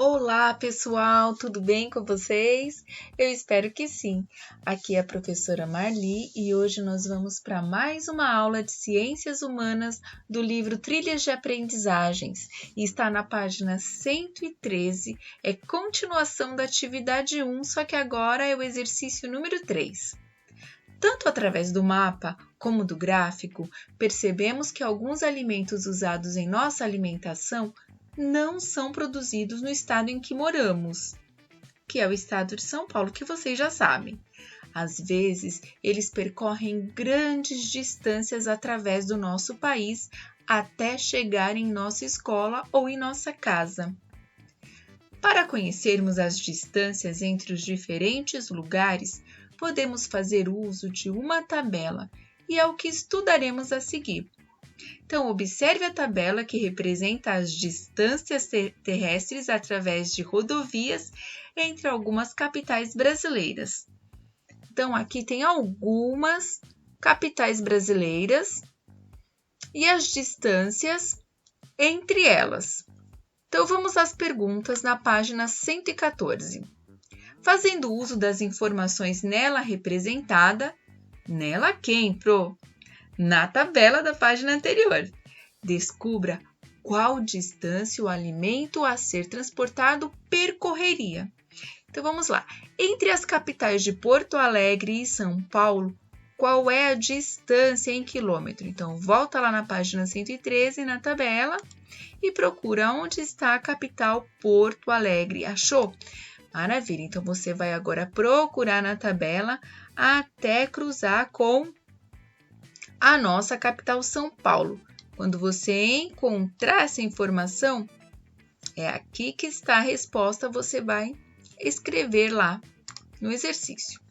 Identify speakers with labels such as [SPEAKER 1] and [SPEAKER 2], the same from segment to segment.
[SPEAKER 1] Olá, pessoal, tudo bem com vocês? Eu espero que sim. Aqui é a professora Marli e hoje nós vamos para mais uma aula de Ciências Humanas do livro Trilhas de Aprendizagens. E está na página 113, é continuação da atividade 1, só que agora é o exercício número 3. Tanto através do mapa como do gráfico, percebemos que alguns alimentos usados em nossa alimentação não são produzidos no estado em que moramos, que é o estado de São Paulo, que vocês já sabem. Às vezes, eles percorrem grandes distâncias através do nosso país até chegar em nossa escola ou em nossa casa. Para conhecermos as distâncias entre os diferentes lugares, podemos fazer uso de uma tabela, e é o que estudaremos a seguir. Então, observe a tabela que representa as distâncias terrestres através de rodovias entre algumas capitais brasileiras. Então, aqui tem algumas capitais brasileiras e as distâncias entre elas. Então, vamos às perguntas na página 114. Fazendo uso das informações nela representada, nela quem, Pro? Na tabela da página anterior. Descubra qual distância o alimento a ser transportado percorreria. Então, vamos lá. Entre as capitais de Porto Alegre e São Paulo, qual é a distância em quilômetro? Então, volta lá na página 113, na tabela, e procura onde está a capital Porto Alegre. Achou? Maravilha. Então, você vai agora procurar na tabela até cruzar com a nossa capital São Paulo. Quando você encontrar essa informação, é aqui que está a resposta, você vai escrever lá no exercício.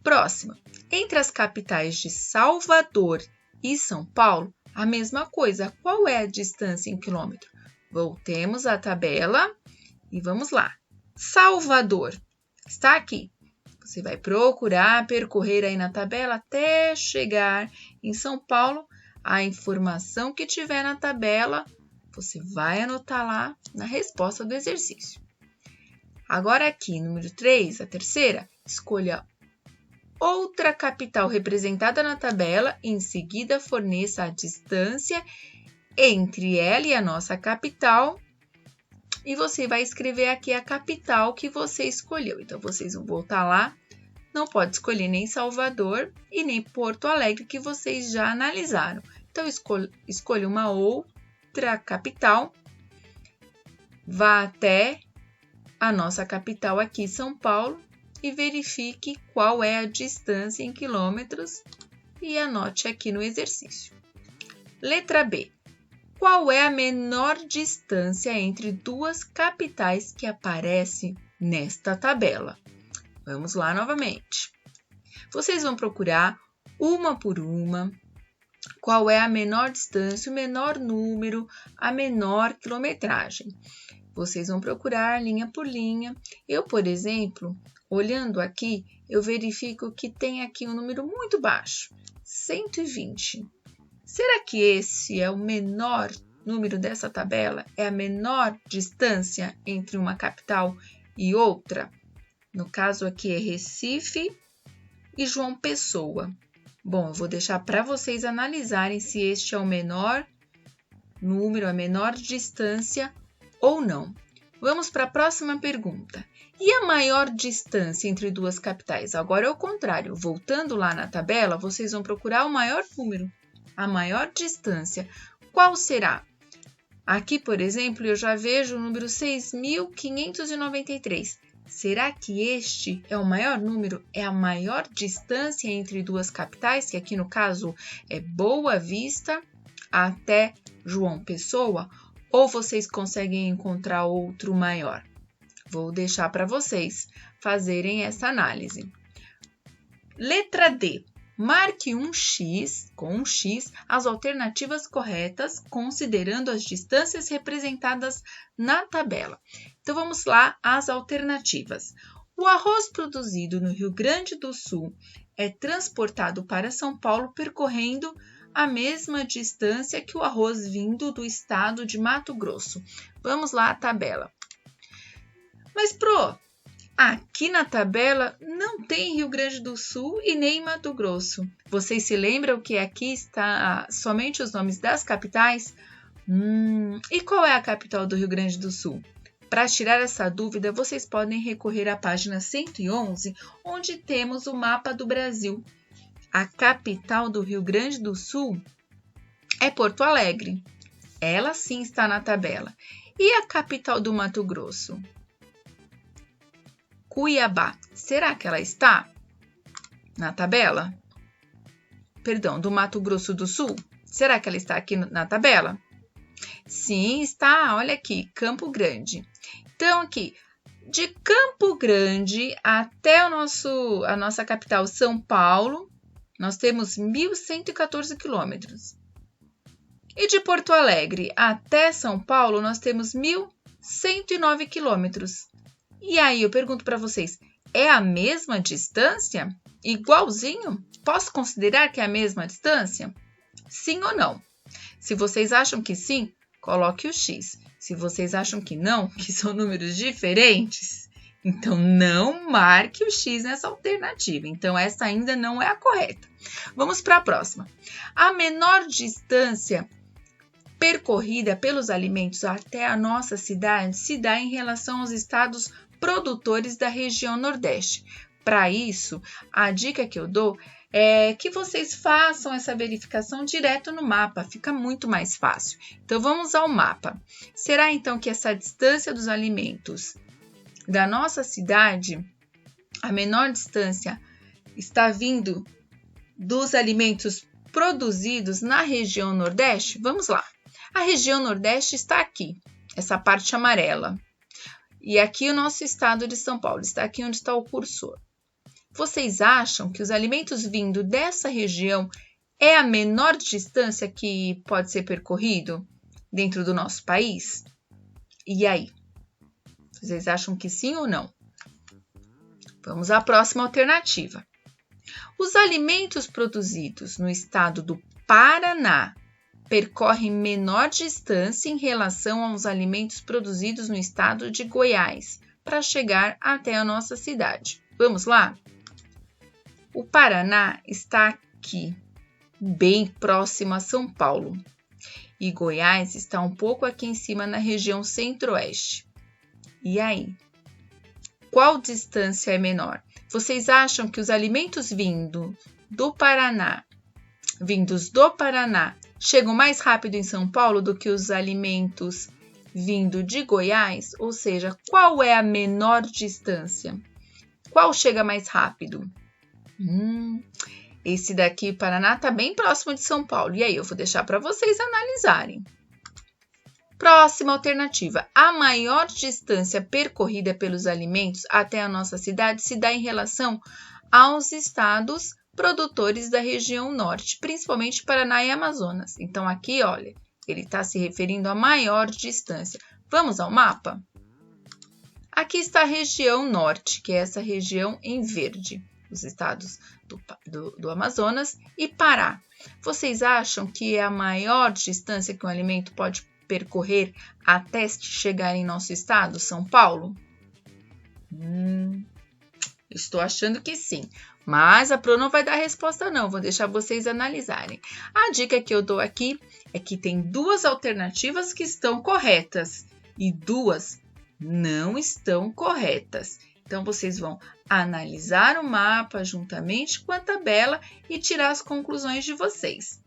[SPEAKER 1] Próxima. Entre as capitais de Salvador e São Paulo, a mesma coisa. Qual é a distância em quilômetro? Voltemos à tabela e vamos lá. Salvador está aqui. Você vai procurar percorrer aí na tabela até chegar em São Paulo. A informação que tiver na tabela, você vai anotar lá na resposta do exercício. Agora aqui, número 3, a terceira, escolha outra capital representada na tabela, em seguida forneça a distância entre ela e a nossa capital. E você vai escrever aqui a capital que você escolheu. Então, vocês vão voltar lá. Não pode escolher nem Salvador e nem Porto Alegre, que vocês já analisaram. Então, escolha uma outra capital. Vá até a nossa capital aqui, São Paulo, e verifique qual é a distância em quilômetros e anote aqui no exercício. Letra B. Qual é a menor distância entre duas capitais que aparece nesta tabela? Vamos lá novamente. Vocês vão procurar uma por uma qual é a menor distância, o menor número, a menor quilometragem. Vocês vão procurar linha por linha. Eu, por exemplo, olhando aqui, eu verifico que tem aqui um número muito baixo, 120. Será que esse é o menor número dessa tabela? É a menor distância entre uma capital e outra? No caso aqui é Recife e João Pessoa. Bom, eu vou deixar para vocês analisarem se este é o menor número, a menor distância ou não. Vamos para a próxima pergunta. E a maior distância entre duas capitais? Agora é o contrário. Voltando lá na tabela, vocês vão procurar o maior número, a maior distância. Qual será? Aqui, por exemplo, eu já vejo o número 6.593. Será que este é o maior número? É a maior distância entre duas capitais, que aqui no caso é Boa Vista até João Pessoa? Ou vocês conseguem encontrar outro maior? Vou deixar para vocês fazerem essa análise. Letra D. Marque com um X as alternativas corretas, considerando as distâncias representadas na tabela. Então, vamos lá às alternativas. O arroz produzido no Rio Grande do Sul é transportado para São Paulo percorrendo a mesma distância que o arroz vindo do estado de Mato Grosso. Vamos lá à tabela. Mas, aqui na tabela não tem Rio Grande do Sul e nem Mato Grosso. Vocês se lembram que aqui está somente os nomes das capitais? E qual é a capital do Rio Grande do Sul? Para tirar essa dúvida, vocês podem recorrer à página 111, onde temos o mapa do Brasil. A capital do Rio Grande do Sul é Porto Alegre. Ela sim está na tabela. E a capital do Mato Grosso? Cuiabá. Será que ela está na tabela? Perdão, do Mato Grosso do Sul? Será que ela está aqui na tabela? Sim, está. Olha aqui, Campo Grande. Então, aqui, de Campo Grande até a nossa capital, São Paulo, nós temos 1.114 quilômetros. E de Porto Alegre até São Paulo, nós temos 1.109 quilômetros. E aí, eu pergunto para vocês, é a mesma distância? Igualzinho? Posso considerar que é a mesma distância? Sim ou não? Se vocês acham que sim, coloque o X. Se vocês acham que não, que são números diferentes, então não marque o X nessa alternativa. Então, essa ainda não é a correta. Vamos para a próxima. A menor distância percorrida pelos alimentos até a nossa cidade se dá em relação aos estados produtores da região Nordeste. Para isso, a dica que eu dou é que vocês façam essa verificação direto no mapa, fica muito mais fácil. Então, vamos ao mapa. Será então que essa distância dos alimentos da nossa cidade, a menor distância, está vindo dos alimentos produzidos na região Nordeste? Vamos lá. A região Nordeste está aqui, essa parte amarela. E aqui o nosso estado de São Paulo, está aqui onde está o cursor. Vocês acham que os alimentos vindo dessa região é a menor distância que pode ser percorrido dentro do nosso país? E aí? Vocês acham que sim ou não? Vamos à próxima alternativa. Os alimentos produzidos no estado do Paraná percorrem menor distância em relação aos alimentos produzidos no estado de Goiás para chegar até a nossa cidade. Vamos lá? O Paraná está aqui, bem próximo a São Paulo, e Goiás está um pouco aqui em cima na região centro-oeste. E aí? Qual distância é menor? Vocês acham que os alimentos vindos do Paraná chegam mais rápido em São Paulo do que os alimentos vindo de Goiás? Ou seja, qual é a menor distância? Qual chega mais rápido? Esse daqui, o Paraná, está bem próximo de São Paulo. E aí, eu vou deixar para vocês analisarem. Próxima alternativa. A maior distância percorrida pelos alimentos até a nossa cidade se dá em relação aos estados produtores da região norte, principalmente Paraná e Amazonas. Então, aqui, olha, ele está se referindo à maior distância. Vamos ao mapa? Aqui está a região norte, que é essa região em verde. Os estados do Amazonas e Pará. Vocês acham que é a maior distância que um alimento pode percorrer até chegar em nosso estado, São Paulo? Estou achando que sim, mas a Pro não vai dar resposta não, vou deixar vocês analisarem. A dica que eu dou aqui é que tem duas alternativas que estão corretas e duas não estão corretas. Então, vocês vão analisar o mapa juntamente com a tabela e tirar as conclusões de vocês.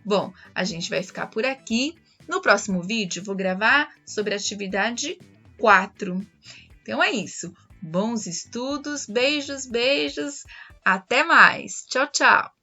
[SPEAKER 1] Bom, a gente vai ficar por aqui. No próximo vídeo, vou gravar sobre a atividade 4. Então, é isso. Bons estudos, beijos, beijos. Até mais. Tchau, tchau.